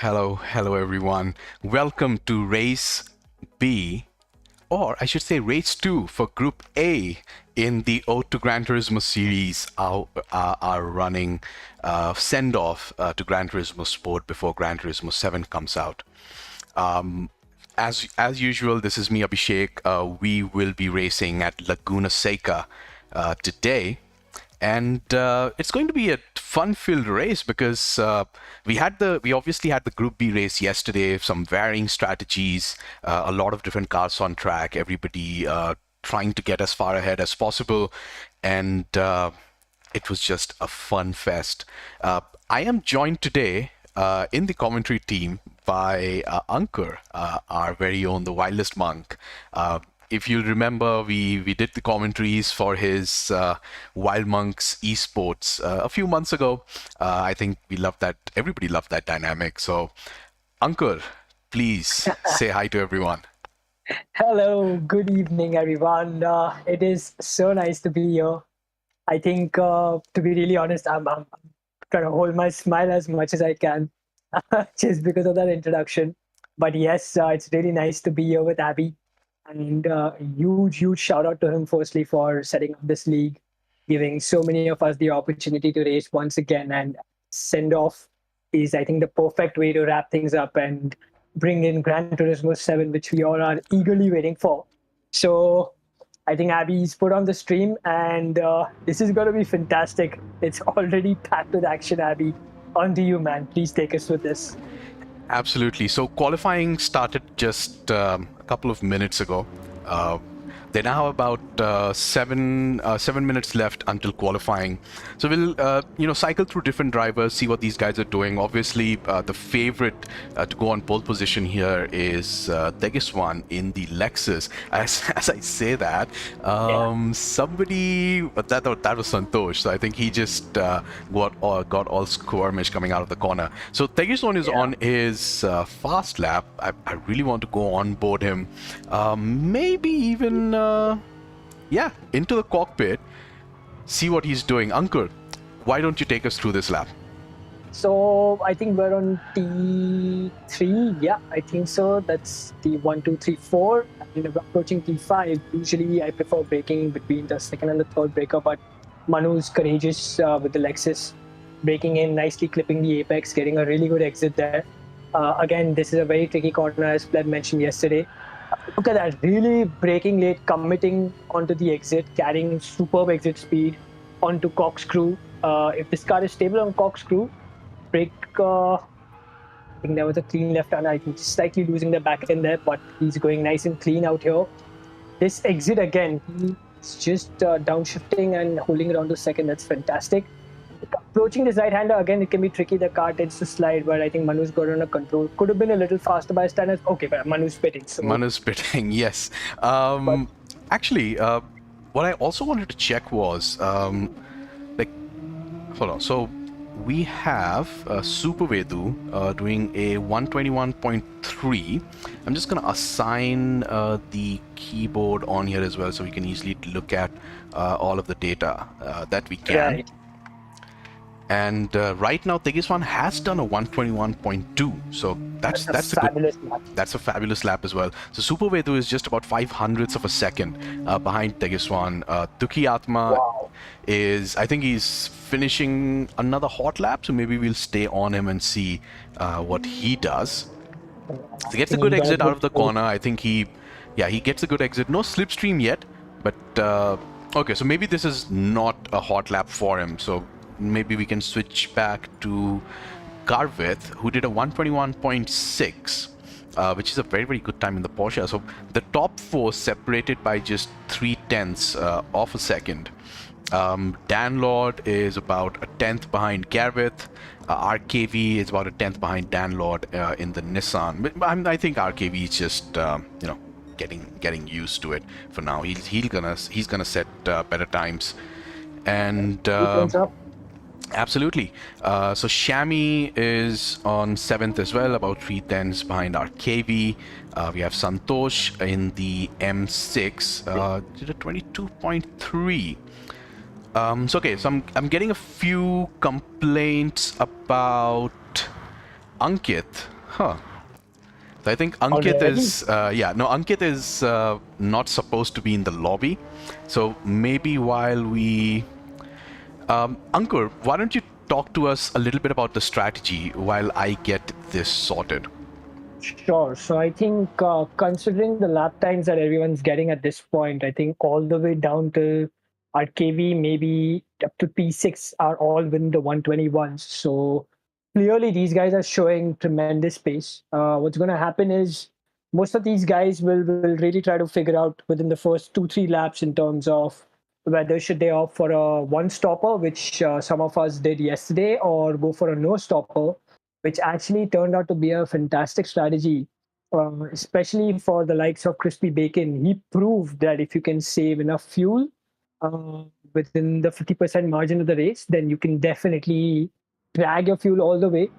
Hello everyone. Welcome to Race B, or I should say Race 2 for Group A in the ODE to Gran Turismo series, our running send-off to Gran Turismo Sport before Gran Turismo 7 comes out. As usual, this is me, Abhishek. We will be racing at Laguna Seca today. And it's going to be a fun-filled race because we obviously had the Group B race yesterday, some varying strategies, a lot of different cars on track, everybody trying to get as far ahead as possible, and it was just a fun fest. I am joined today in the commentary team by Ankur, our very own, the Wildest Monk. If you'll remember, we did the commentaries for his Wild Monks esports a few months ago. I think we loved that. Everybody loved that dynamic. So, Ankur, please say hi to everyone. Hello, good evening, everyone. It is so nice to be here. I think, to be really honest, I'm trying to hold my smile as much as I can, just because of that introduction. But yes, it's really nice to be here with Abby. And huge shout out to him, firstly, for setting up this league, giving so many of us the opportunity to race once again. And send off is, I think, the perfect way to wrap things up and bring in Gran Turismo 7, which we all are eagerly waiting for. So I think Abby's put on the stream, and this is going to be fantastic. It's already packed with action, Abby. On to you, man. Please take us with this. Absolutely. So qualifying started just a couple of minutes ago. They now have about 7 minutes left until qualifying. So we'll cycle through different drivers, see what these guys are doing. Obviously, the favorite to go on pole position here is Tegiswan in the Lexus. As I say that, somebody that was Santosh. So I think he just got all squirmish coming out of the corner. So Tegiswan is on his fast lap. I really want to go on board him. Maybe even into the cockpit, see what he's doing. Ankur, why don't you take us through this lap? So I think we're on T3. Yeah, I think so. That's T1, 2, 3, 4. And we're approaching T5. Usually I prefer braking between the second and the third breaker, but Manu's courageous with the Lexus, braking in nicely, clipping the apex, getting a really good exit there. Again, this is a very tricky corner, as Pleb mentioned yesterday. Look at that, really braking late, committing onto the exit, carrying superb exit speed onto corkscrew. If this car is stable on corkscrew, brake, I think there was a clean left turn. I think slightly losing the back end there, but he's going nice and clean out here. This exit again, he's just downshifting and holding it on to second. That's fantastic. Approaching this right-hander, again, it can be tricky. The car tends to slide, but I think Manu's got it under control. Could have been a little faster by standards. Okay, but Manu's pitting. So. Manu's pitting, yes. Actually, what I also wanted to check was, hold on. So we have Super Vedu doing a 121.3. I'm just going to assign the keyboard on here as well, so we can easily look at all of the data that we can. Right. And right now, Tegiswan has done a 121.2, so that's a fabulous lap as well. So Super Vedu is just about 500ths of a second behind Tegiswan. Dukhi Atma is, I think he's finishing another hot lap, so maybe we'll stay on him and see what he does. So he gets a good exit out of the corner. I think he gets a good exit. No slipstream yet, but okay, so maybe this is not a hot lap for him. So maybe we can switch back to Garvith, who did a 121.6, which is a very good time in the Porsche. So the top four separated by just 0.3 of a second. Dan Lord is about a 10th behind Garvith. RKV is about a 10th behind Dan Lord in the Nissan. But I think RKV is just getting used to it for now. He's gonna set better times. And absolutely. So Shami is on 7th as well, about 3/10 behind RKV. We have Santosh in the M6, did a 22.3. So I'm getting a few complaints about Ankit Huh. So I think Ankit Already? is, Ankit is not supposed to be in the lobby. So maybe while we, Ankur, why don't you talk to us a little bit about the strategy while I get this sorted? Sure. So I think considering the lap times that everyone's getting at this point, I think all the way down to our KV, maybe up to P6 are all within the 121s. So clearly these guys are showing tremendous pace. What's going to happen is most of these guys will really try to figure out within the first 2-3 laps in terms of whether should they opt for a one stopper, which some of us did yesterday, or go for a no stopper, which actually turned out to be a fantastic strategy, especially for the likes of Crispy Bacon. He proved that if you can save enough fuel uh, within the 50% margin of the race, then you can definitely drag your fuel all the way.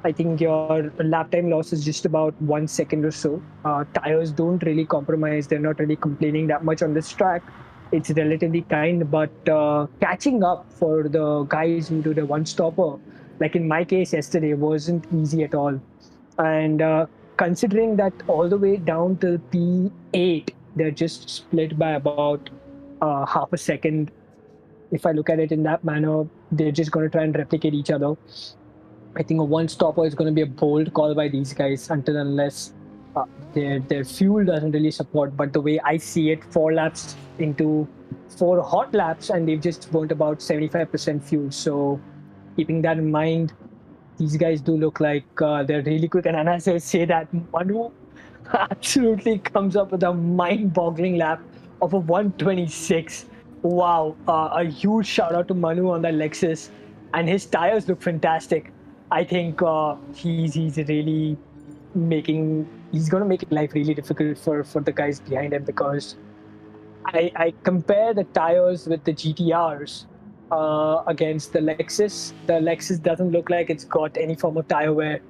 I think your lap time loss is just about 1 second or so. Tires don't really compromise. They're not really complaining that much on this track. It's relatively kind, but catching up for the guys who do the one stopper, like in my case yesterday, wasn't easy at all. And considering that all the way down to P8, they're just split by about half a second. If I look at it in that manner, they're just going to try and replicate each other. I think a one stopper is going to be a bold call by these guys until unless uh, their fuel doesn't really support. But the way I see it, 4 laps into 4 hot laps, and they've just burnt about 75% fuel. So keeping that in mind, these guys do look like they're really quick. And as I say that, Manu absolutely comes up with a mind-boggling lap of a 126. Wow, a huge shout out to Manu on that Lexus, and his tires look fantastic. I think he's really he's going to make life really difficult for the guys behind him, because I compare the tires with the GTRs against the Lexus. The Lexus doesn't look like it's got any form of tire wear,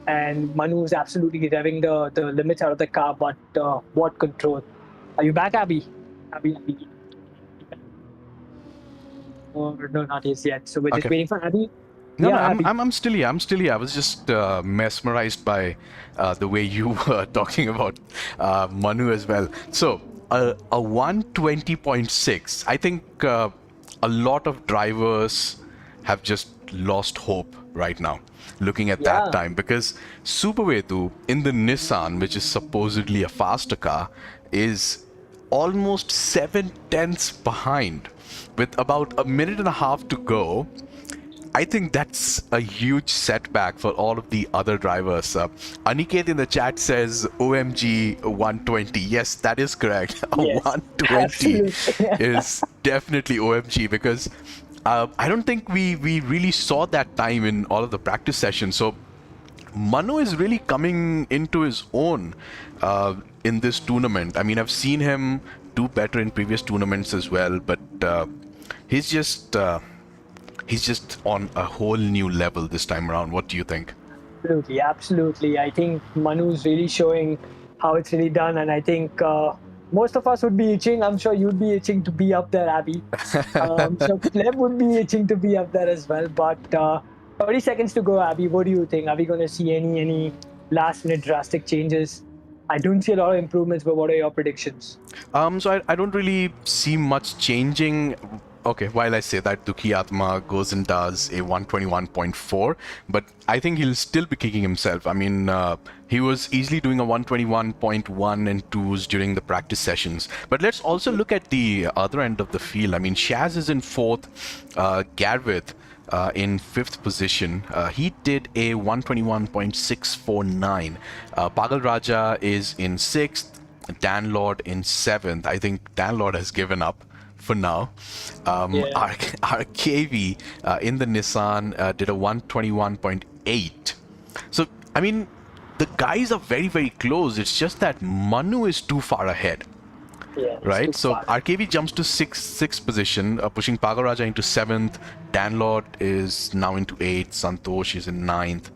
and Manu is absolutely revving the limits out of the car. But what control! Are you back, Abby? Abby. Or no, not yet. So we're just Okay. waiting for Abby. No, Yeah, no, Abby. I'm still here. I'm still here. I was just mesmerized by the way you were talking about Manu as well. So, a 120.6. I think a lot of drivers have just lost hope right now, looking at that Yeah, time, because Supervedu in the Nissan, which is supposedly a faster car, is almost 7 tenths behind, with about a minute and a half to go. I think that's a huge setback for all of the other drivers. Aniket in the chat says OMG 120. Yes, that is correct. A yes, 120 absolutely. is definitely OMG, because I don't think we really saw that time in all of the practice sessions. So Manu is really coming into his own in this tournament. I mean, I've seen him do better in previous tournaments as well, but he's just. He's just on a whole new level this time around. What do you think? Absolutely, absolutely. I think Manu's really showing how it's really done, and I think most of us would be itching. I'm sure you'd be itching to be up there, Abby. So Pleb would be itching to be up there as well. But 30 seconds to go, Abby. What do you think? Are we going to see any last-minute drastic changes? I don't see a lot of improvements, but what are your predictions? So I don't really see much changing. Okay, while I say that, Dukhi Atma goes and does a 121.4, but I think he'll still be kicking himself. I mean, he was easily doing a 121.1 and 2s during the practice sessions. But let's also look at the other end of the field. I mean, Shaz is in 4th, Garvith in 5th position. He did a 121.649. Pagal Raja is in 6th, Dan Lord in 7th. I think Dan Lord has given up for now. Our KV in the Nissan did a 121.8. So, I mean, the guys are very, very close. It's just that Manu is too far ahead. Yeah, Right, so RKV jumps to sixth position, pushing Pagaraja into 7th. Danlord is now into 8th. Santosh is in 9th.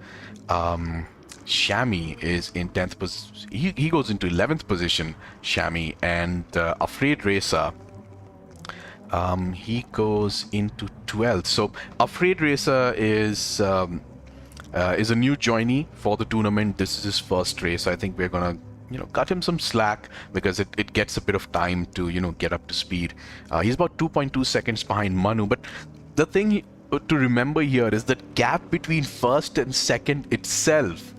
Shami is in 10th position. He goes into 11th position, Shami. And Afraid Racer, he goes into 12th. So Afraid Racer is is a new joinee for the tournament. This is his first race. I think we're gonna, cut him some slack because it gets a bit of time to, get up to speed. He's about 2.2 seconds behind Manu, but the thing to remember here is that gap between first and second itself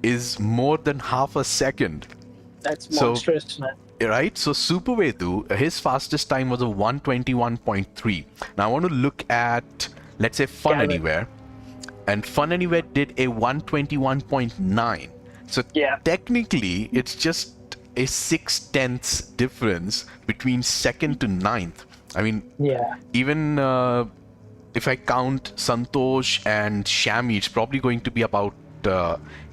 is more than half a second. That's So, monstrous, man. right? So Super Vedu, his fastest time was a 121.3. Now I want to look at, let's say, Fun Gavin. Anywhere. And Fun Anywhere did a 121.9. So Yeah. technically, it's just a 6/10ths difference between second to ninth. I mean, Yeah. even if I count Santosh and Shami, it's probably going to be about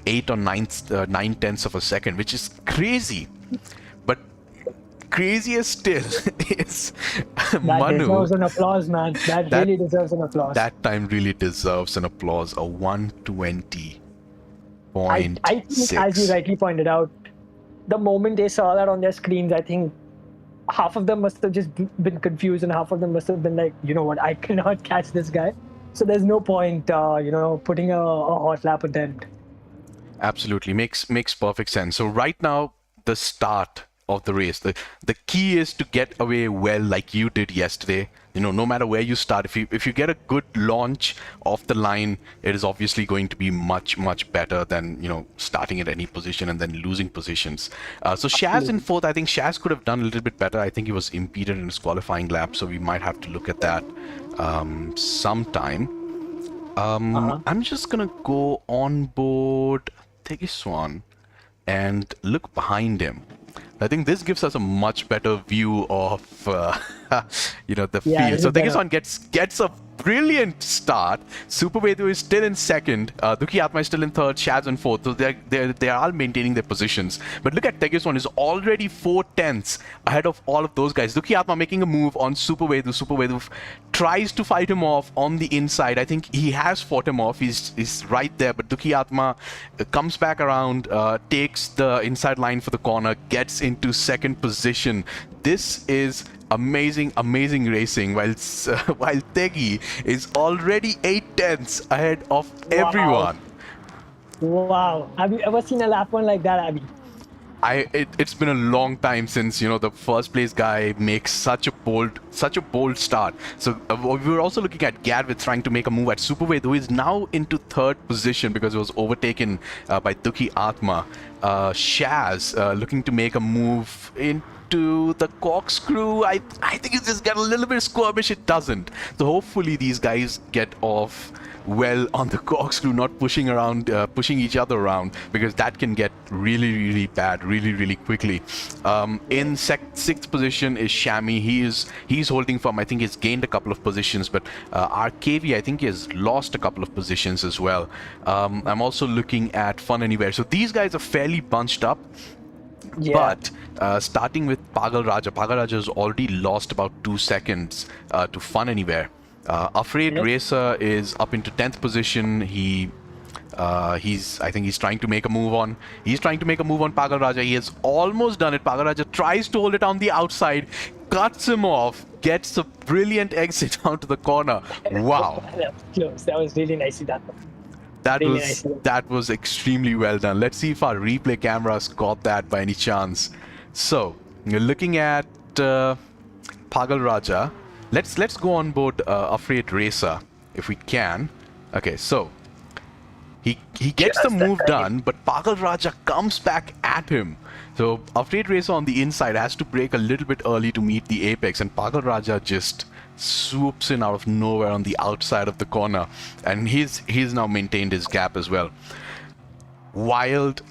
8 or 9/10ths of a second, which is crazy. But crazier still is That Manu. deserves an applause, man. That really deserves an applause. That time really deserves an applause. A 120.6. I think, as you rightly pointed out, the moment they saw that on their screens, I think half of them must have just been confused, and half of them must have been like, you know what, I cannot catch this guy. So there's no point, putting a hot lap attempt. Absolutely, makes perfect sense. So right now, the start of the race, the key is to get away well, like you did yesterday. No matter where you start, if you get a good launch off the line, it is obviously going to be much better than starting at any position and then losing positions. So Shaz in fourth, I think Shaz could have done a little bit better. I think he was impeded in his qualifying lap, so we might have to look at that sometime. I'm just gonna go on board Tegiswan and look behind him. I think this gives us a much better view of the field. So Tegiswan gets a brilliant start. Super Vedu is still in second. Dukhi Atma is still in third. Shaz in fourth. So they are all maintaining their positions. But look at Tegiswan is already 4/10ths ahead of all of those guys. Dukhi Atma making a move on Super Vedu. Super Vedu tries to fight him off on the inside. I think he has fought him off. He's right there. But Dukhi Atma comes back around, takes the inside line for the corner, gets into second position. This is amazing racing, while Tegi is already 8/10ths ahead of everyone. Wow. Have you ever seen a lap one like that, Abby? It's been a long time since the first place guy makes such a bold start. So we were also looking at Gadvit trying to make a move at Super Vedu, who is now into third position because it was overtaken by Dukhi Atma. Shaz looking to make a move into the corkscrew. I think it just got a little bit squirmish. It doesn't. So hopefully these guys get off well on the corkscrew, not pushing each other around, because that can get really bad really quickly. In sixth position is Shami. He's holding firm. I think he's gained a couple of positions, but RKV, I think, he has lost a couple of positions as well. I'm also looking at Fun Anywhere. So these guys are fairly bunched up. Yeah. But starting with Pagal Raja has already lost about 2 seconds to Fun Anywhere. Afraid Racer is up into 10th position. I think he's trying to make a move on. He's trying to make a move on Pagal Raja. He has almost done it. Pagal Raja tries to hold it on the outside, cuts him off, gets a brilliant exit onto the corner. Wow. That was close. That was really nicely done. That was extremely well done. Let's see if our replay cameras caught that by any chance. So you're looking at Pagal Raja. Let's go on board Afraid Racer if we can. Okay, so he gets the move done, but Pagal Raja comes back at him. So Afraid Racer on the inside has to brake a little bit early to meet the apex, and Pagal Raja just swoops in out of nowhere on the outside of the corner, and he's now maintained his gap as well. Wild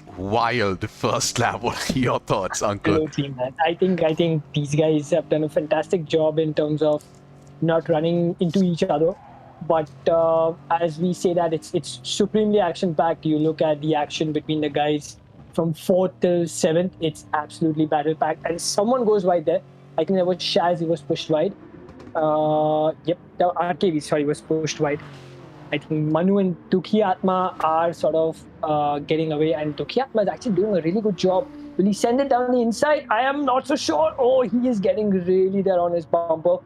first lap. What are your thoughts, Uncle? Absolutely, man. I think these guys have done a fantastic job in terms of not running into each other. But as we say that it's supremely action-packed. You look at the action between the guys from 4th till 7th. It's absolutely battle-packed. And someone goes wide there. I think that was Shaz. He was pushed wide. The RKV, was pushed wide. I think Manu and Dukhi Atma are sort of getting away, and Dukhi Atma is actually doing a really good job. Will he send it down the inside? I am not so sure. Oh, he is getting really there on his bumper.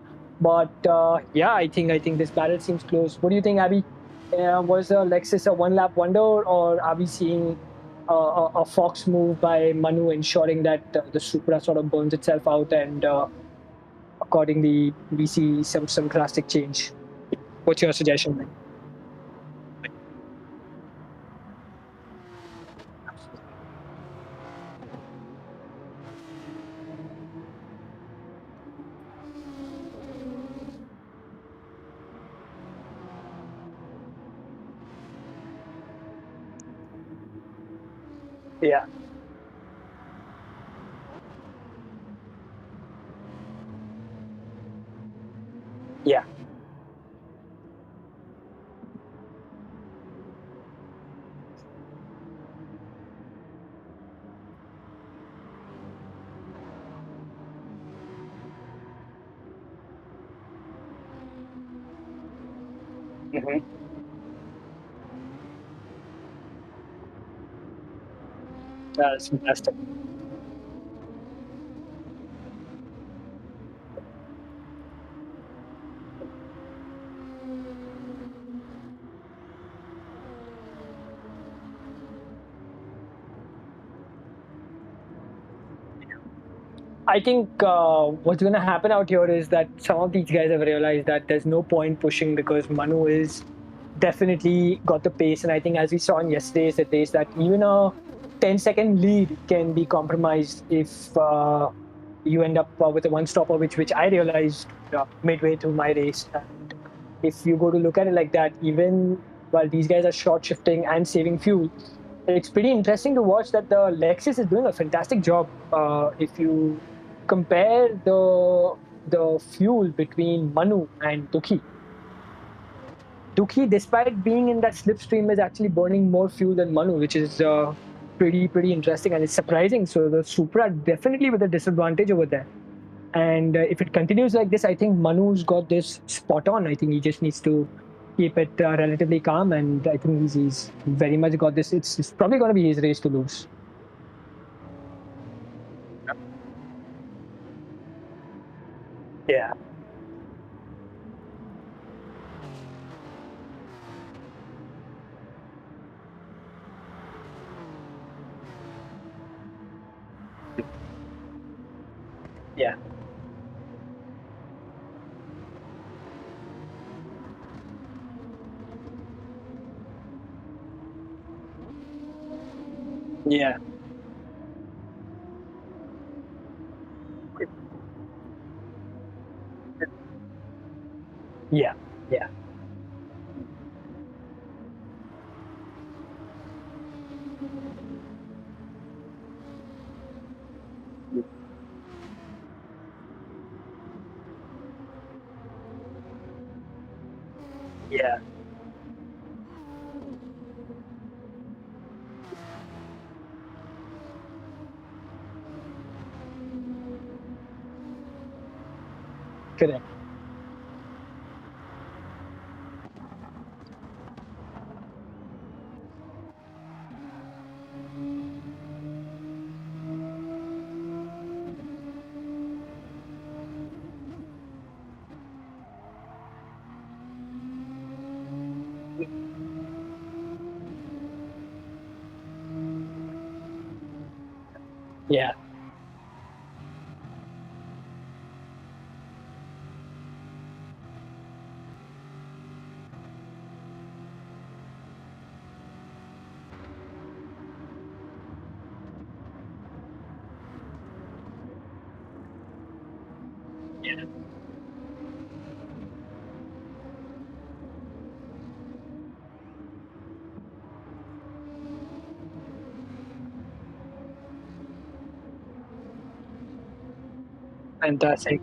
But I think this battle seems close. What do you think, Abby? Was Lexus a one-lap wonder, or are we seeing a fox move by Manu, ensuring that the Supra sort of burns itself out, and accordingly we see some drastic change? What's your suggestion? Yeah, yeah. Hmm. That's fantastic. I think what's going to happen out here is that some of these guys have realized that there's no point pushing because Manu is definitely got the pace. And I think, as we saw in yesterday's race, that even a 10-second lead can be compromised if you end up with a one stopper, which I realized midway through my race. And if you go to look at it like that, even while these guys are short shifting and saving fuel, it's pretty interesting to watch that the Lexus is doing a fantastic job. If you compare the fuel between Manu and Dukhi, despite being in that slipstream, is actually burning more fuel than Manu, which is pretty interesting, and it's surprising. So the Supra definitely with a disadvantage over there. And if it continues like this, I think Manu's got this spot on. I think he just needs to keep it relatively calm, and I think he's very much got this. It's probably going to be his race to lose. Yeah, yeah, yeah, yeah, yeah, yeah. Correct. Yeah, yeah. Fantastic.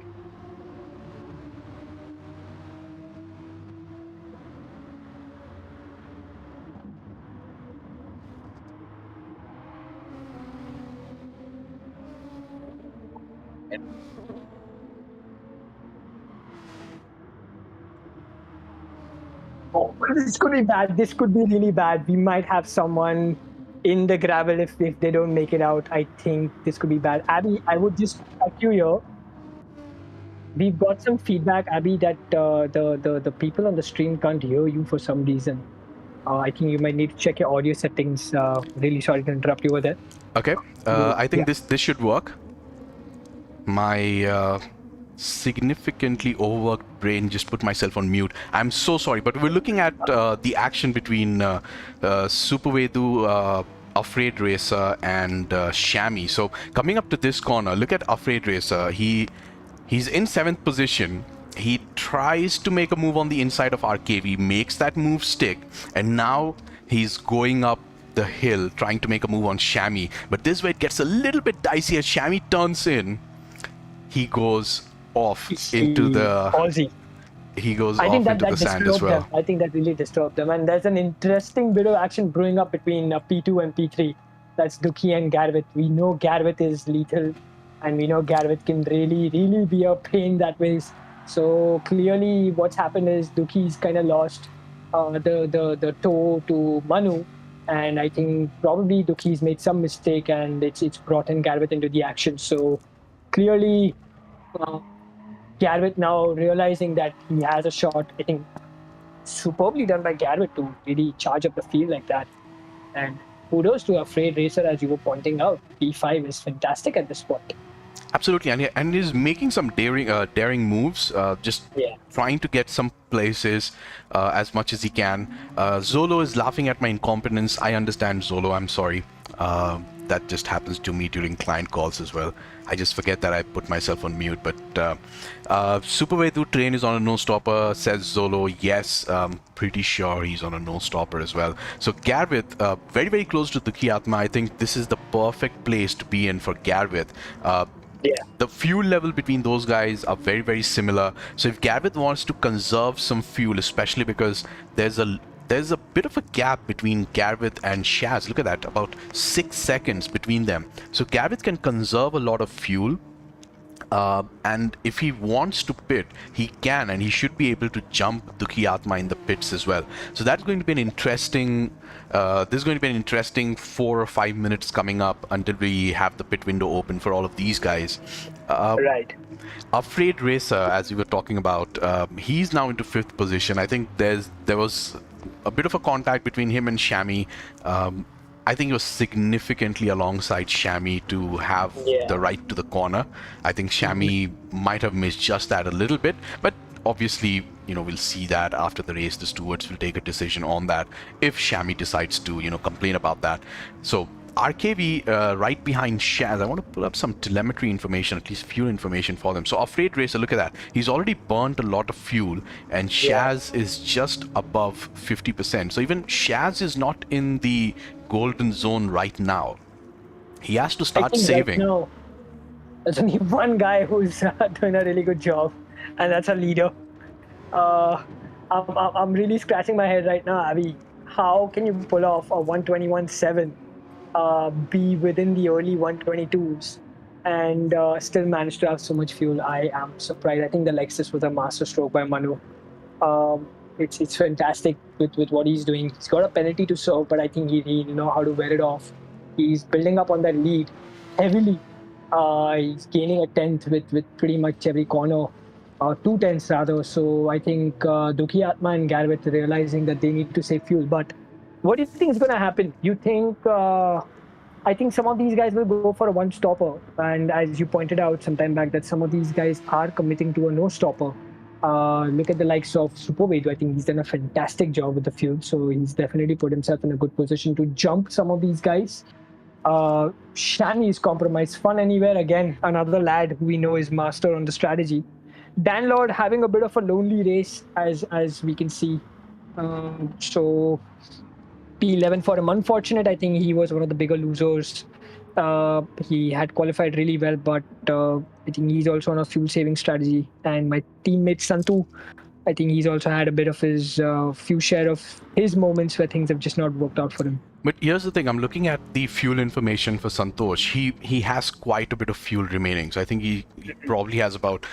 Oh, this could be bad. This could be really bad. We might have someone in the gravel if they don't make it out. I think this could be bad. Abby, I would just cut you here. we've got some feedback, Abby, that the people on the stream can't hear you for some reason. I think you might need to check your audio settings. Really sorry to interrupt you with that. Okay, I think this should work. My significantly overworked brain just put myself on mute. I'm so sorry, but we're looking at the action between Supervedu, Afraid Racer, and Shami. So coming up to this corner, look at Afraid Racer. He's in 7th position. He tries to make a move on the inside of RKV, makes that move stick, and now he's going up the hill trying to make a move on Shami. But this is where it gets a little bit dicey as Shami turns in. He goes off into the Aussie. he goes I think off into the sand as well. Them. I think that really disturbed them. And there's an interesting bit of action brewing up between P2 and P3. That's Duki and Garvit. We know Garvit is lethal, and we know Garvit can really, really be a pain that way. So clearly, what's happened is Duki's kind of lost the toe to Manu, and I think probably Duki's made some mistake, and it's brought in Garvit into the action. So clearly, Garvit now realizing that he has a shot. I think superbly done by Garvit to really charge up the field like that. And kudos to Afraid Racer, as you were pointing out. P5 is fantastic at this spot. Absolutely, and he's making some daring moves, just trying to get some places as much as he can. Zolo is laughing at my incompetence. I understand, Zolo. I'm sorry. That just happens to me during client calls as well. I just forget that I put myself on mute. But Supervedu train is on a no-stopper, says Zolo. Yes, pretty sure he's on a no-stopper as well. So Garvit, very, very close to Dukhi Atma. I think this is the perfect place to be in for Garvit. The fuel level between those guys are very, very similar. So if Garvit wants to conserve some fuel, especially because there's a bit of a gap between Garvit and Shaz. Look at that, about 6 seconds between them. So Garvit can conserve a lot of fuel. And if he wants to pit, he can, and he should be able to jump Dukhi Atma in the pits as well. So that's going to be an interesting. This is going to be an interesting 4 or 5 minutes coming up until we have the pit window open for all of these guys. Right. Afraid Racer, as you were talking about, he's now into 5th position. I think there was a bit of a contact between him and Shami. I think he was significantly alongside Shami to have the right to the corner. I think Shami might have missed just that a little bit, but obviously, we'll see that after the race. The stewards will take a decision on that if Shami decides to, complain about that. So RKV right behind Shaz. I want to pull up some telemetry information, at least fuel information for them. So Afraid Racer, look at that. He's already burnt a lot of fuel, and Shaz is just above 50%. So even Shaz is not in the golden zone right now. He has to start saving. Right now, there's only one guy who's doing a really good job, and that's a leader. I'm really scratching my head right now, Abby. How can you pull off a 121.7? Be within the early 122s and still manage to have so much fuel? I am surprised. I think the Lexus was a master stroke by Manu. It's fantastic with what he's doing. He's got a penalty to serve, but I think he know how to wear it off. He's building up on that lead heavily. He's gaining a 10th with pretty much every corner. 2 tenths rather. So I think Dukhi Atma and Garvit realizing that they need to save fuel. But what do you think is going to happen? You think, I think some of these guys will go for a one-stopper. And as you pointed out some time back, that some of these guys are committing to a no-stopper. Look at the likes of Supervedu. I think he's done a fantastic job with the fuel. So he's definitely put himself in a good position to jump some of these guys. Shani is compromised. Fun Anywhere, again, another lad who we know is master on the strategy. Dan Lord having a bit of a lonely race, as we can see. So P11 for him. Unfortunate, I think he was one of the bigger losers. He had qualified really well, but I think he's also on a fuel-saving strategy. And my teammate Santu, I think he's also had a bit of his few share of his moments where things have just not worked out for him. But here's the thing, I'm looking at the fuel information for Santosh. He has quite a bit of fuel remaining. So I think he probably has about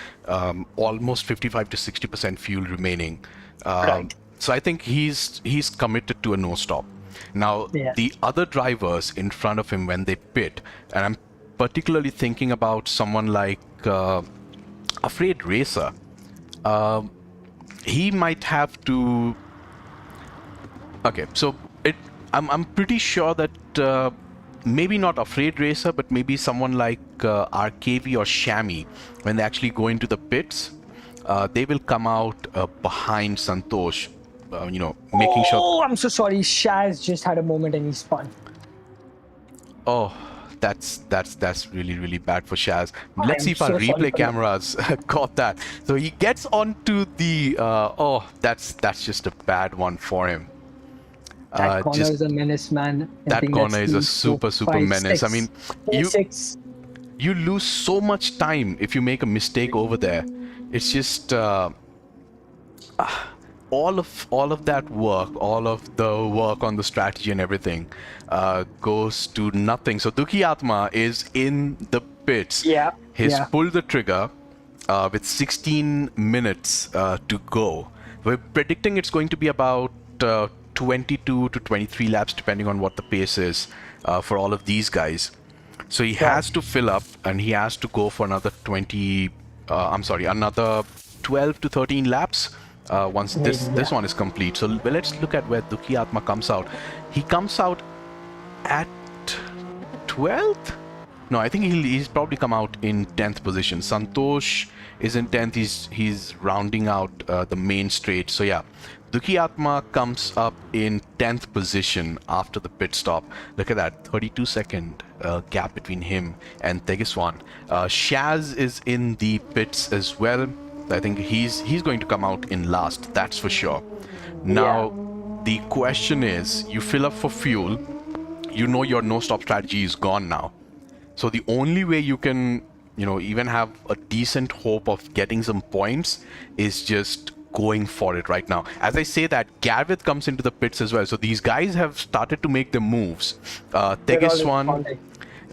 almost 55 to 60% fuel remaining. Right. So I think he's committed to a no-stop. Now, the other drivers in front of him when they pit, and I'm particularly thinking about someone like Afraid Racer. He might have to. Okay, so I'm pretty sure that maybe not Afraid Racer, but maybe someone like RKV or Shammy, when they actually go into the pits, they will come out behind Santosh. Making sure. Oh, I'm so sorry. Shaz just had a moment and he spun. Oh, that's really really bad for Shaz. Let's see I'm if our so sorry replay for that. cameras caught that. So he gets onto the. Oh, that's just a bad one for him. That corner Just is a menace, man. I that think corner that's is a the four, super five, menace. I mean, six, you P6. you lose so much time if you make a mistake over there. It's just all of that work, all of the work on the strategy and everything goes to nothing. So Dukhi Atma is in the pits. Yeah, He's yeah. pulled the trigger with 16 minutes to go. We're predicting it's going to be about 22 to 23 laps, depending on what the pace is for all of these guys. So he Right. has to fill up and he has to go for another 20, another 12 to 13 laps once Maybe, this yeah. one is complete. So let's look at where Dukhi Atma comes out. He comes out at 12th? No, I think he's probably come out in 10th position. Santosh is in 10th. He's rounding out the main straight. So yeah, Dukhi Atma comes up in 10th position after the pit stop. Look at that, 32-second gap between him and Tegiswan. Shaz is in the pits as well. I think he's going to come out in last. That's for sure. Now, the question is, you fill up for fuel. You know your no-stop strategy is gone now. So the only way you can, even have a decent hope of getting some points is just going for it right now. As I say that, Garvith comes into the pits as well. So these guys have started to make their moves. They're all Tegiswan, responding.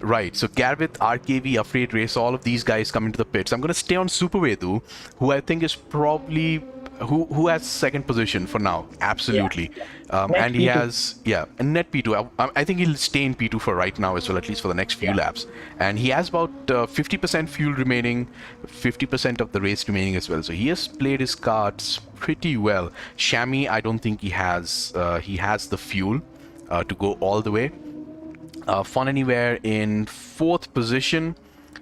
right. So Garvith, RKV, Afraid Race, all of these guys come into the pits. I'm going to stay on Super Vedu, who I think is probably who has second position for now. Yeah. Absolutely. Net And he P2. has, yeah, a net P2. I think he'll stay in P2 for right now as well, at least for the next few Yeah. laps. And he has about 50% fuel remaining, 50% of the race remaining as well. So he has played his cards pretty well. Shammy, I don't think he has the fuel to go all the way. Fun Anywhere in fourth position.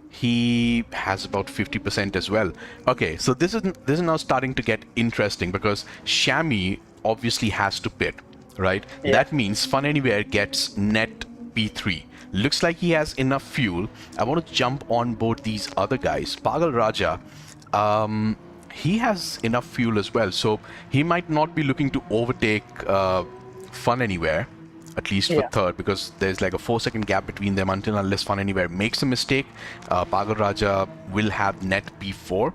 He has about 50% as well. Okay, so this is now starting to get interesting because Shammy obviously has to pit, right? Yeah. That means Fun Anywhere gets net P3. Looks like he has enough fuel. I want to jump on board these other guys. Pagal Raja, he has enough fuel as well, so he might not be looking to overtake Fun Anywhere, at least for Yeah. third, because there's like a 4-second gap between them until unless Fun Anywhere makes a mistake. Pagal Raja will have net P4.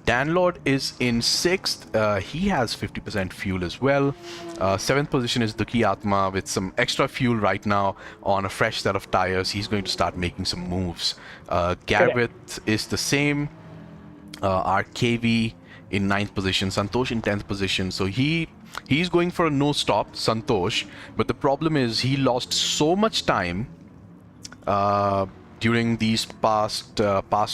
Danlord is in 6th. He has 50% fuel as well. 7th position is Dukhi Atma with some extra fuel right now on a fresh set of tires. He's going to start making some moves. Garvith is the same. RKV in 9th position, Santosh in 10th position. So he's going for a no stop, Santosh, but the problem is he lost so much time during these past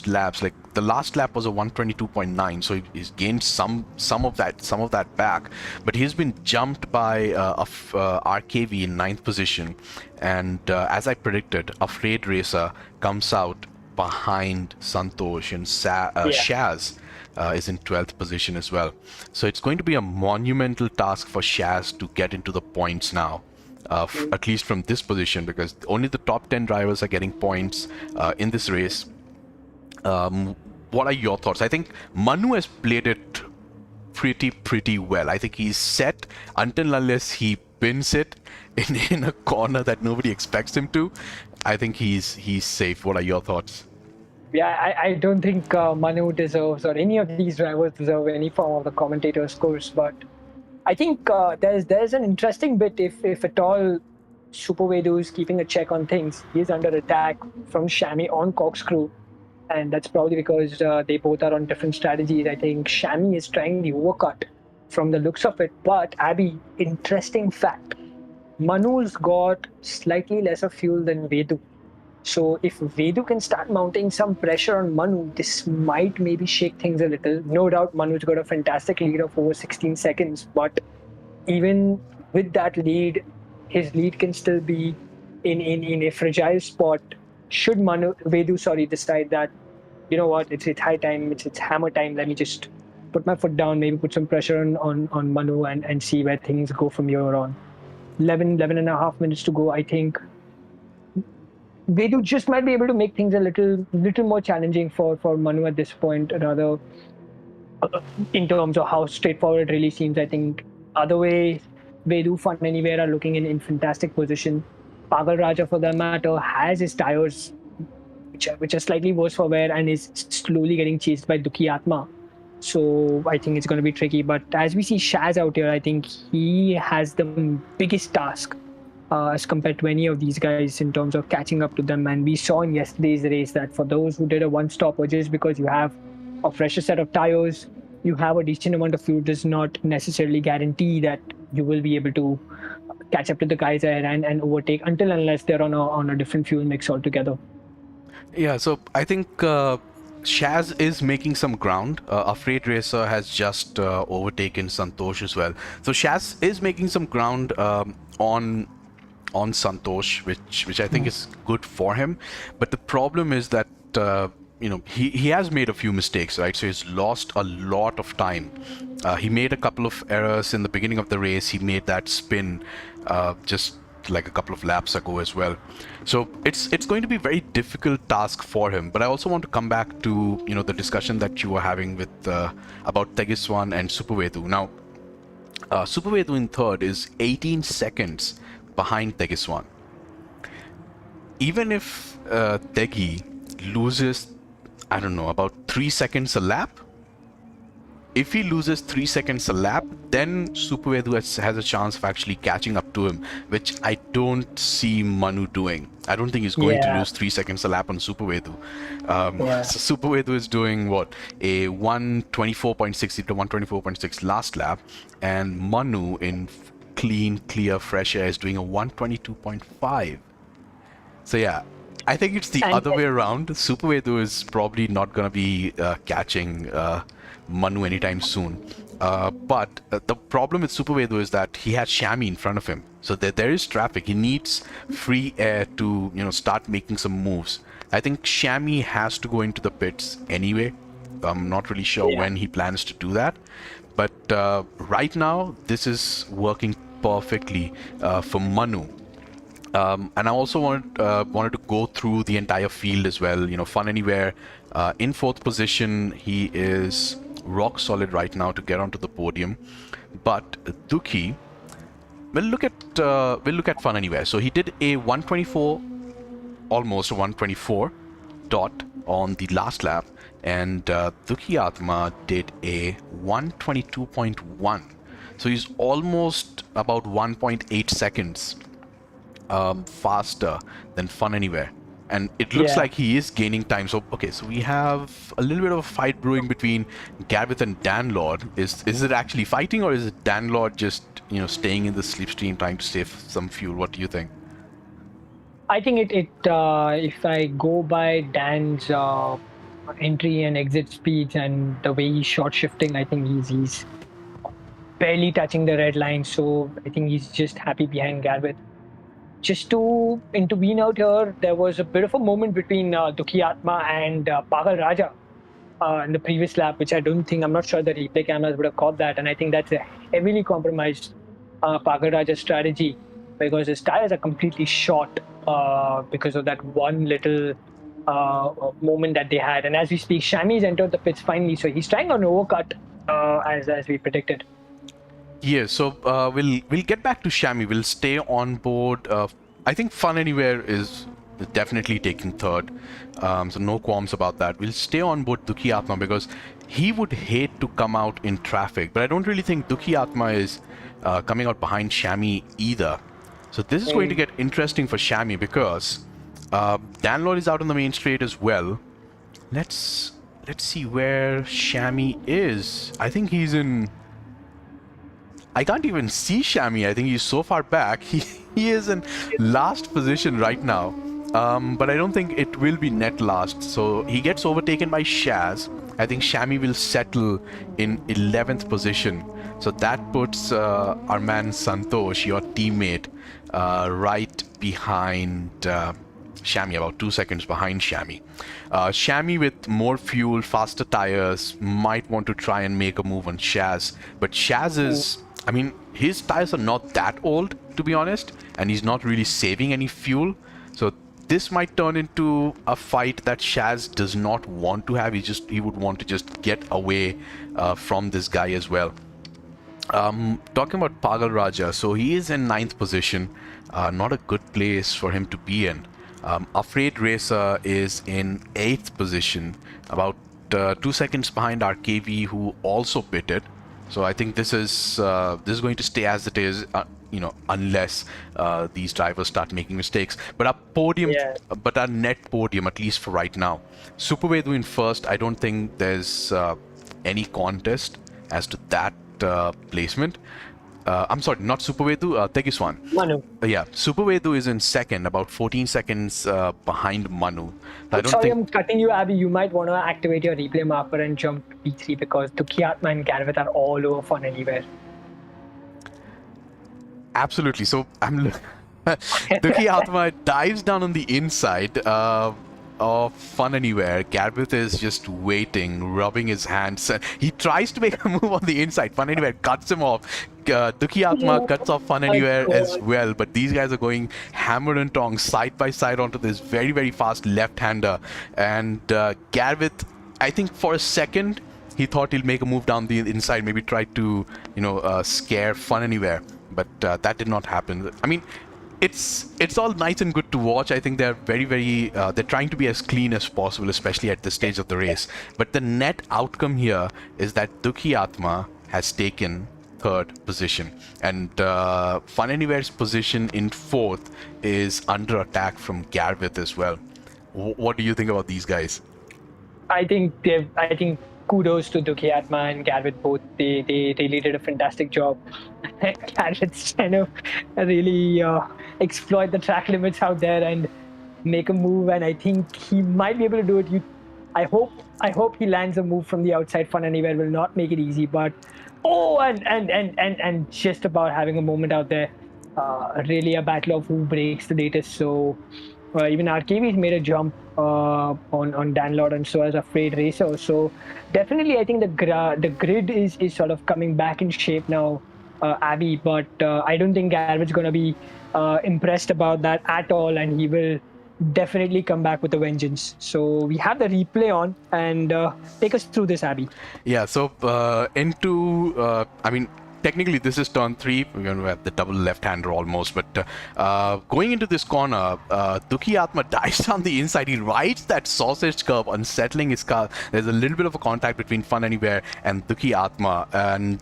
laps. Like the last lap was a 122.9, so he's gained some of that back, but he's been jumped by RKV in 9th position, and as I predicted, Afraid Racer comes out behind Santosh, and Shaz is in 12th position as well. So it's going to be a monumental task for Shaz to get into the points now, at least from this position, because only the top 10 drivers are getting points in this race. What are your thoughts? I think Manu has played it pretty well. I think he's set until unless he pins it in a corner that nobody expects him to. I think he's safe. What are your thoughts? Yeah, I don't think Manu deserves, or any of these drivers deserve, any form of the commentator's course. But I think there's an interesting bit if at all Super Vedu is keeping a check on things. He's under attack from Shammy on Corkscrew, and that's probably because they both are on different strategies. I think Shammy is trying the overcut from the looks of it. But Abby, interesting fact: Manu's got slightly lesser fuel than Vedu. So if Vedu can start mounting some pressure on Manu, this might maybe shake things a little. No doubt Manu's got a fantastic lead of over 16 seconds, but even with that lead, his lead can still be in a fragile spot. Should Vedu, decide that, you know what, it's high time, it's hammer time. Let me just put my foot down, maybe put some pressure on Manu and see where things go from here on. 11 and a half minutes to go. I think Vedu just might be able to make things a little more challenging for Manu at this point, rather in terms of how straightforward it really seems. I think other way, Vedu, Fun Anywhere are looking in fantastic position. Pagal Raja, for that matter, has his tires, which are slightly worse for wear, and is slowly getting chased by Dukhi Atma. So I think it's going to be tricky. But as we see Shaz out here, I think he has the biggest task as compared to any of these guys in terms of catching up to them. And we saw in yesterday's race that for those who did a one-stop, or just because you have a fresher set of tires, you have a decent amount of fuel, does not necessarily guarantee that you will be able to catch up to the guys ahead and overtake, until unless they're on a different fuel mix altogether. Yeah, so I think Shaz is making some ground. Afraid Racer has just overtaken Santosh as well. So Shaz is making some ground on Santosh, which I think is good for him. But the problem is that he has made a few mistakes, right? So he's lost a lot of time. He made a couple of errors in the beginning of the race. He made that spin just like a couple of laps ago as well. So it's going to be a very difficult task for him. But I also want to come back to the discussion that you were having with about Tegiswan and Supervedu. Now, Supervedu in third is 18 seconds behind Tegiswan. Even if Tegi loses, I don't know, about 3 seconds a lap, if he loses 3 seconds a lap, then Supervedu has a chance of actually catching up to him, which I don't see Manu doing. I don't think he's going to lose 3 seconds a lap on Supervedu. So Supervedu is doing what? A 124.6 to 124.6 last lap, and Manu in clean, clear, fresh air is doing a 122.5. So yeah, I think it's the other way around. Supervedu is probably not going to be catching Manu anytime soon. But the problem with Supervedu is that he has Shami in front of him. So there is traffic. He needs free air to start making some moves. I think Shami has to go into the pits anyway. I'm not really sure when he plans to do that. But right now, this is working perfectly for Manu. And I also wanted to go through the entire field as well. Fun Anywhere in fourth position. He is rock solid right now to get onto the podium. But Dukhi, we'll look at Fun Anywhere. So he did a 124, almost a 124 dot on the last lap, and Dukhi Atma did a 122.1. So he's almost about 1.8 seconds faster than Fun Anywhere, and it looks like he is gaining time. So okay, so we have a little bit of a fight brewing between Gavith and Dan Lord. Is it actually fighting, or is it Dan Lord just staying in the slipstream trying to save some fuel? What do you think? I think if I go by Dan's entry and exit speeds and the way he's short shifting, I think he's barely touching the red line. So I think he's just happy behind Gavith. Just to intervene out here, there was a bit of a moment between Dukhi Atma and Pagal Raja in the previous lap, which I'm not sure the replay cameras would have caught that. And I think that's a heavily compromised Pagal Raja strategy, because his tires are completely short because of that one little moment that they had. And as we speak, Shami's entered the pits finally, so he's trying an overcut as we predicted. Yeah, so we'll get back to Shami. We'll stay on board. I think Fun Anywhere is definitely taking third, so no qualms about that. We'll stay on board Dukhi Atma because he would hate to come out in traffic, but I don't really think Dukhi Atma is coming out behind Shami either. So this is going to get interesting for Shami because Dan Lord is out on the main straight as well. Let's see where Shami is. I think he's in... I can't even see Shami. I think he's so far back. He is in last position right now. but I don't think it will be net last. So he gets overtaken by Shaz. I think Shami will settle in 11th position. So that puts our man Santosh, your teammate, right behind Shami, about 2 seconds behind Shami. Shami with more fuel, faster tires, might want to try and make a move on Shaz. But Shaz is, I mean, his tires are not that old, to be honest, and he's not really saving any fuel. So this might turn into a fight that Shaz does not want to have. He would want to just get away from this guy as well. Talking about Pagal Raja, so he is in 9th position. Not a good place for him to be in. Afraid Racer is in 8th position, about 2 seconds behind RKV, who also pitted. So I think this is going to stay as it is, unless these drivers start making mistakes. But our podium, but our net podium, at least for right now, Super Vedu in first. I don't think there's any contest as to that placement. I'm sorry, not Super Vedu, Tegiswan. Manu. Yeah, Super Vedu is in second, about 14 seconds behind Manu. I'm cutting you, Abby. You might want to activate your replay marker and jump to P3 because Dukhiatma and Garvit are all over Fun Anywhere. Absolutely. So I'm Dukhiatma dives down on the inside of Fun Anywhere. Garvit is just waiting, rubbing his hands. He tries to make a move on the inside. Fun Anywhere cuts him off. Dukhiatma cuts off Fun Anywhere as well. But these guys are going hammer and tongs side by side onto this very, very fast left-hander. And Garvit, I think for a second, he thought he'll make a move down the inside, maybe try to, scare Fun Anywhere. But that did not happen. I mean, it's all nice and good to watch. I think they're very, very they're trying to be as clean as possible, especially at this stage of the race. But the net outcome here is that Dukhiatma has taken 3rd position, and Fun Anywhere's position in 4th is under attack from Garvit as well. What do you think about these guys? I think kudos to Dukhiatma and Garvit both. They really did a fantastic job. Garvit's trying to really exploit the track limits out there and make a move, and I think he might be able to do it. I hope he lands a move from the outside. Fun Anywhere will not make it easy, but and just about having a moment out there. Really a battle of who breaks the latest. So even RKV's made a jump on Dan Lord, and so has Afraid Racer. So definitely, I think the grid is sort of coming back in shape now, Abby. But I don't think Garvett's going to be impressed about that at all, and he will definitely come back with a vengeance. So we have the replay on, and take us through this, Abby. Yeah. So technically, this is turn 3. We're going to have the double left-hander almost. But going into this corner, Dukhiatma dives down the inside. He rides that sausage curve, unsettling his car. There's a little bit of a contact between Fun Anywhere and Dukhiatma. And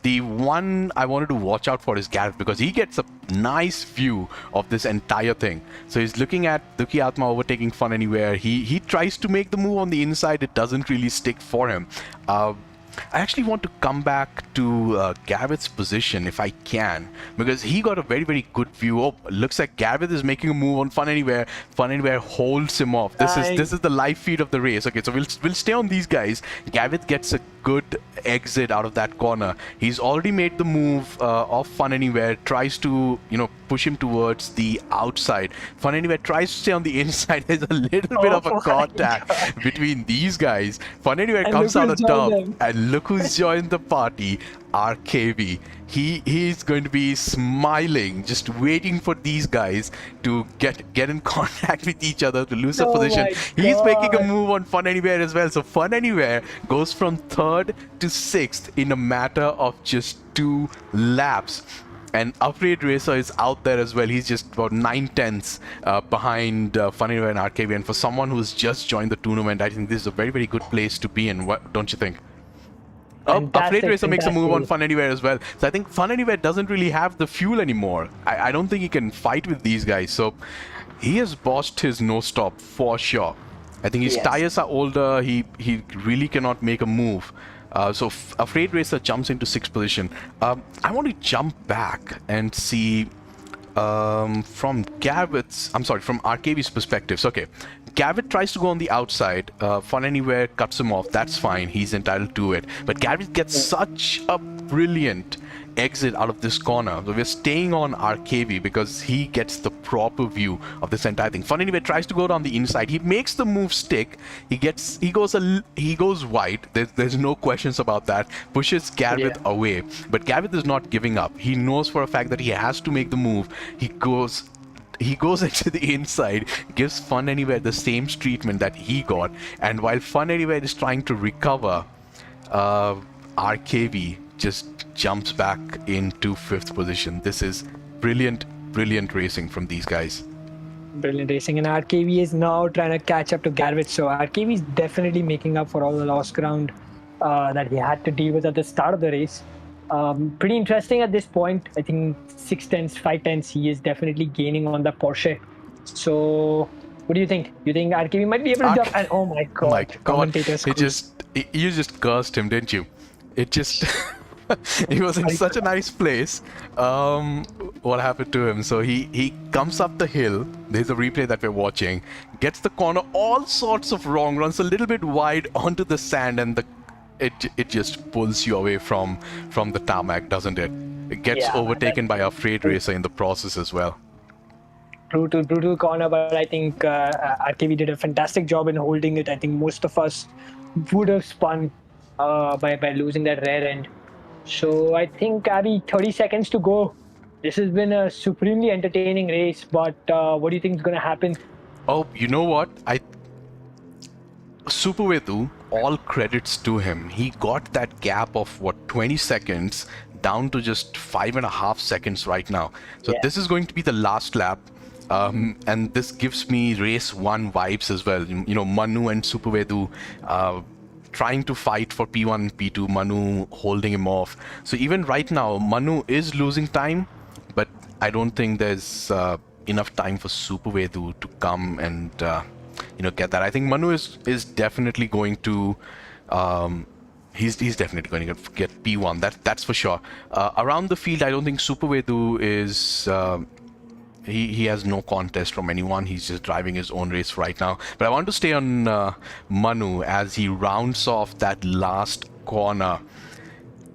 the one I wanted to watch out for is Gareth, because he gets a nice view of this entire thing. So he's looking at Dukhiatma overtaking Fun Anywhere. He tries to make the move on the inside. It doesn't really stick for him. I actually want to come back to Garvett's position if I can, because he got a very, very good view. Oh, looks like Garvett is making a move on Fun Anywhere. Fun Anywhere holds him off. This is the live feed of the race. Okay, so we'll stay on these guys. Garvett gets a good exit out of that corner. He's already made the move of Fun Anywhere. Tries to push him towards the outside. Fun Anywhere tries to stay on the inside. There's a little bit of a contact between these guys. Fun Anywhere comes out on top, and look who's joined the party. RKV. He's going to be smiling, just waiting for these guys to get in contact with each other to lose a position. He's making a move on Fun Anywhere as well. So Fun Anywhere goes from 3rd to 6th in a matter of just 2 laps. And Afraid Racer is out there as well. He's just about 9/10 behind Fun Anywhere and RKV. And for someone who's just joined the tournament, I think this is a very, very good place to be in. What don't you think? Afraid Racer makes a move on Fun Anywhere as well. So I think Fun Anywhere doesn't really have the fuel anymore. I don't think he can fight with these guys. So he has bossed his no-stop for sure. I think his tires are older. He really cannot make a move. So Afraid Racer jumps into 6th position. I want to jump back and see From RKB's perspectives, okay. Garrett tries to go on the outside. Fun Anywhere cuts him off. That's fine. He's entitled to it. But Garrett gets such a brilliant exit out of this corner. So we're staying on RKB because he gets the proper view of this entire thing. Fun Anywhere tries to go down the inside. He makes the move stick. He goes wide. There's no questions about that. Pushes Garrett away. But Garrett is not giving up. He knows for a fact that he has to make the move. He goes into the inside, gives Fun Anywhere the same treatment that he got, and while Fun Anywhere is trying to recover, RKB just jumps back into 5th position. This is brilliant racing from these guys. Brilliant racing, and RKB is now trying to catch up to Garrett, so RKB is definitely making up for all the lost ground that he had to deal with at the start of the race. Pretty interesting at this point. I think 6 tenths, 5 tenths, he is definitely gaining on the Porsche. So, what do you think? You think RKB might be able to jump? And oh my god, commentators. You just cursed him, didn't you? It just he was in such a nice place. What happened to him? So he comes up the hill. There's a replay that we're watching. Gets the corner all sorts of wrong. Runs a little bit wide onto the sand, and it just pulls you away from the tarmac, doesn't it? It gets overtaken by a freight racer in the process as well. Brutal corner, but I think RKB did a fantastic job in holding it. I think most of us would have spun by losing that rear end. So I think, Abby, 30 seconds to go. This has been a supremely entertaining race, but what do you think is going to happen? Oh, you know what? Supervedu, all credits to him. He got that gap of 20 seconds down to just 5.5 seconds right now. So this is going to be the last lap. And this gives me race 1 vibes as well. You know, Manu and Supervedu trying to fight for P1 and P2, Manu holding him off. So even right now, Manu is losing time, but I don't think there's enough time for Supervedu to come and get that. I think Manu is definitely going to he's definitely going to get P1. That's for sure. Around the field, I don't think Supervedu is he has no contest from anyone. He's just driving his own race right now. But I want to stay on Manu as he rounds off that last corner.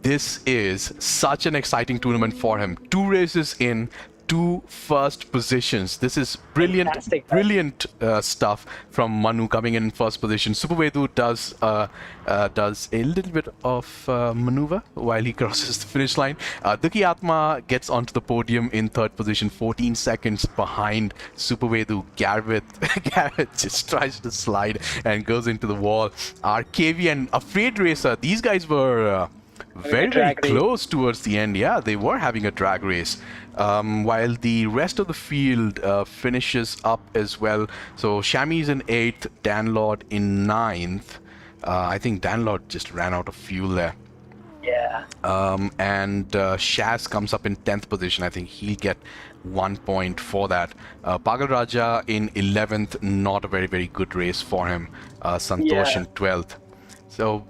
This is such an exciting tournament for him. 2 races in, 2 first positions. This is brilliant stuff from Manu coming in first position. Supervedu does a little bit of maneuver while he crosses the finish line. Duki Atma gets onto the podium in 3rd position, 14 seconds behind Supervedu. Garrett just tries to slide and goes into the wall. RKV and Afraid Racer, these guys were very close towards the end. Yeah, they were having a drag race. While the rest of the field finishes up as well. So Shami's in 8th, Danlord in 9th. I think Danlord just ran out of fuel there. Yeah. And Shaz comes up in 10th position. I think he'll get 1 point for that. Pagal Raja in 11th, not a very good race for him. Santosh in 12th. So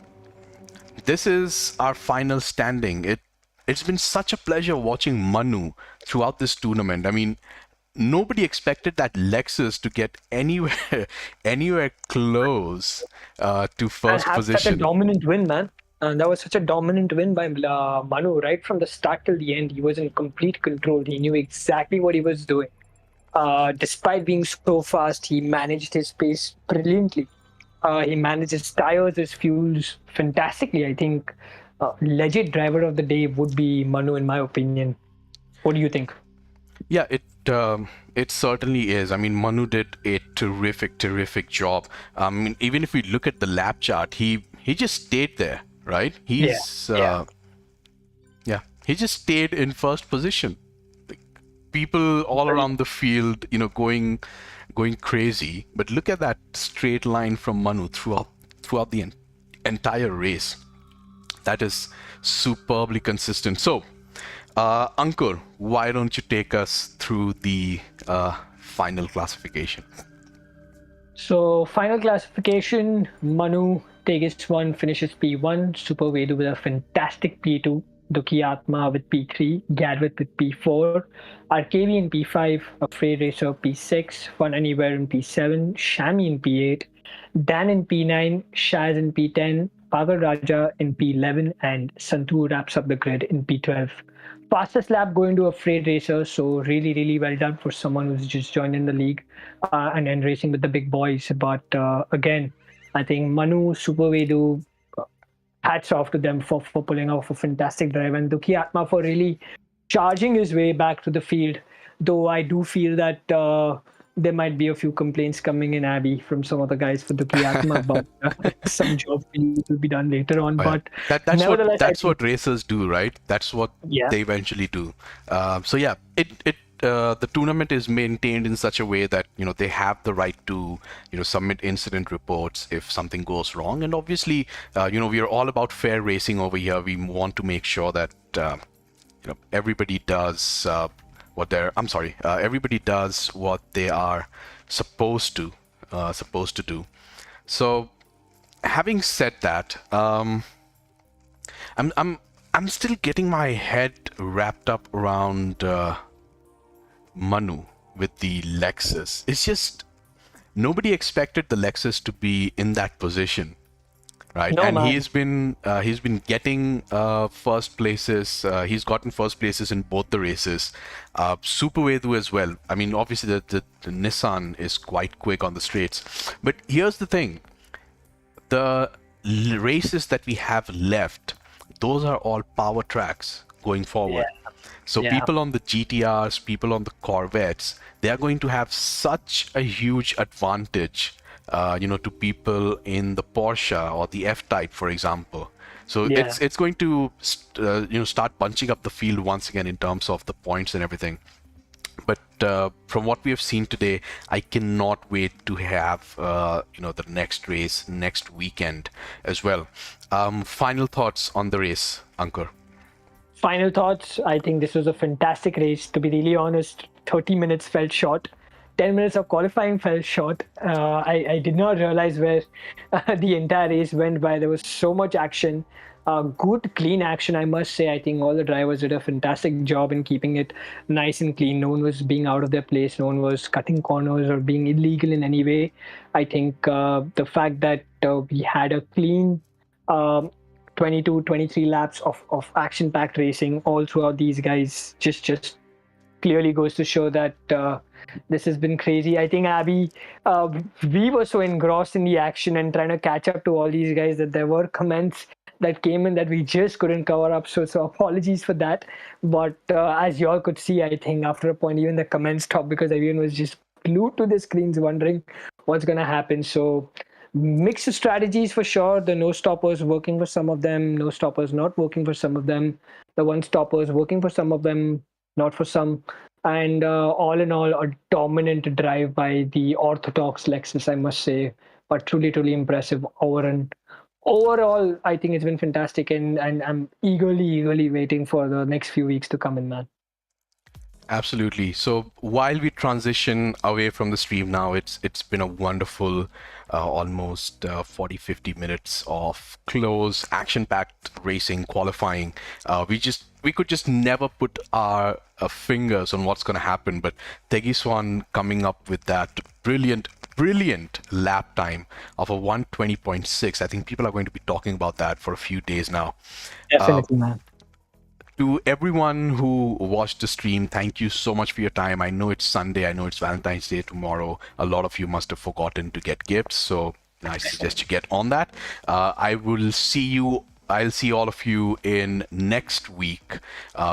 this is our final standing. It's been such a pleasure watching Manu throughout this tournament. I mean, nobody expected that Lexus to get anywhere close to first position. Such a dominant win, man. And that was such a dominant win by Manu right from the start till the end. He was in complete control. He knew exactly what he was doing. Despite being so fast, he managed his pace brilliantly. He managed his tires, his fuels fantastically. I think legit driver of the day would be Manu, in my opinion. What do you think? Yeah, it certainly is. I mean, Manu did a terrific job. Even if we look at the lap chart, he just stayed there, right? He just stayed in first position. People all around the field, going crazy. But look at that straight line from Manu throughout the entire race. That is superbly consistent. So, Ankur, why don't you take us through the final classification? So, final classification, Manu, Tejas 1 finishes P1, Supervedu with a fantastic P2. Duki Atma with P3, Gadwit with P4, RKB in P5, Afraid Racer P6, Fun Anywhere in P7, Shami in P8, Dan in P9, Shaz in P10, Pagal Raja in P11, and Santu wraps up the grid in P12. Fastest lap going to Afraid Racer, so really, really well done for someone who's just joined in the league and racing with the big boys. But again, I think Manu, Super Vedu, hats off to them for pulling off a fantastic drive, and Duki Atma for really charging his way back to the field. Though I do feel that there might be a few complaints coming in, Abby, from some of the guys for Duki Atma, but some job will be done later on. Oh, yeah. But That's nevertheless, what racers do, right? That's what yeah, they eventually do. So yeah, the tournament is maintained in such a way that they have the right to submit incident reports if something goes wrong, and obviously we are all about fair racing over here. We want to make sure that everybody does everybody does what they are supposed to do. So having said that, I'm still getting my head wrapped up around Manu with the Lexus. It's just nobody expected the Lexus to be in that position, right? no And man, he's been getting first places. He's gotten first places in both the races. Super Vedu as well. I mean, obviously the Nissan is quite quick on the straights, but here's the thing: the races that we have left, those are all power tracks going forward. So Yeah. people on the GTRs, people on the Corvettes, they are going to have such a huge advantage, to people in the Porsche or the F-Type, for example. So Yeah. it's going to start bunching up the field once again in terms of the points and everything. But from what we have seen today, I cannot wait to have the next race next weekend as well. Final thoughts on the race, Ankur? Final thoughts. I think this was a fantastic race. To be really honest, 30 minutes felt short. 10 minutes of qualifying felt short. I did not realize where the entire race went by. There was so much action. Good, clean action, I must say. I think all the drivers did a fantastic job in keeping it nice and clean. No one was being out of their place. No one was cutting corners or being illegal in any way. I think the fact that we had a clean 22, 23 laps of action-packed racing all throughout these guys just clearly goes to show that this has been crazy. I think, Abby, we were so engrossed in the action and trying to catch up to all these guys that there were comments that came in that we just couldn't cover up. So apologies for that. But as you all could see, I think after a point, even the comments stopped because everyone was just glued to the screens wondering what's going to happen. So mixed strategies for sure. The no stoppers working for some of them, no stoppers not working for some of them, the one stoppers working for some of them, not for some. And all in all, a dominant drive by the orthodox Lexus, I must say. But truly, truly impressive overall, I think it's been fantastic, and I'm eagerly waiting for the next few weeks to come in, man. Absolutely. So while we transition away from the stream now, it's been a wonderful almost 40-50 minutes of close action-packed racing qualifying. We could just never put our fingers on what's going to happen, but Tegiswan coming up with that brilliant lap time of a 120.6. I think people are going to be talking about that for a few days now. Definitely, man. To everyone who watched the stream, thank you so much for your time. I know it's Sunday. I know it's Valentine's Day tomorrow. A lot of you must have forgotten to get gifts, so I suggest you get on that. I'll see all of you in next week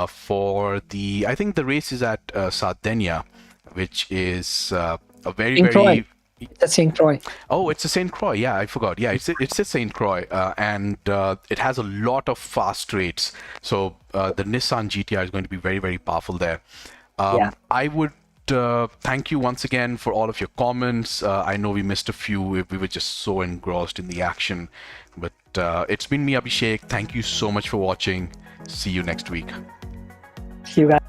for I think the race is at Sardinia, which is a very It's St. Croix. Oh, it's a St. Croix. Yeah, I forgot. Yeah, it's a St. Croix, and it has a lot of fast straights. So the Nissan GTR is going to be very, very powerful there. I would thank you once again for all of your comments. I know we missed a few. We were just so engrossed in the action. But it's been me, Abhishek. Thank you so much for watching. See you next week. See you guys.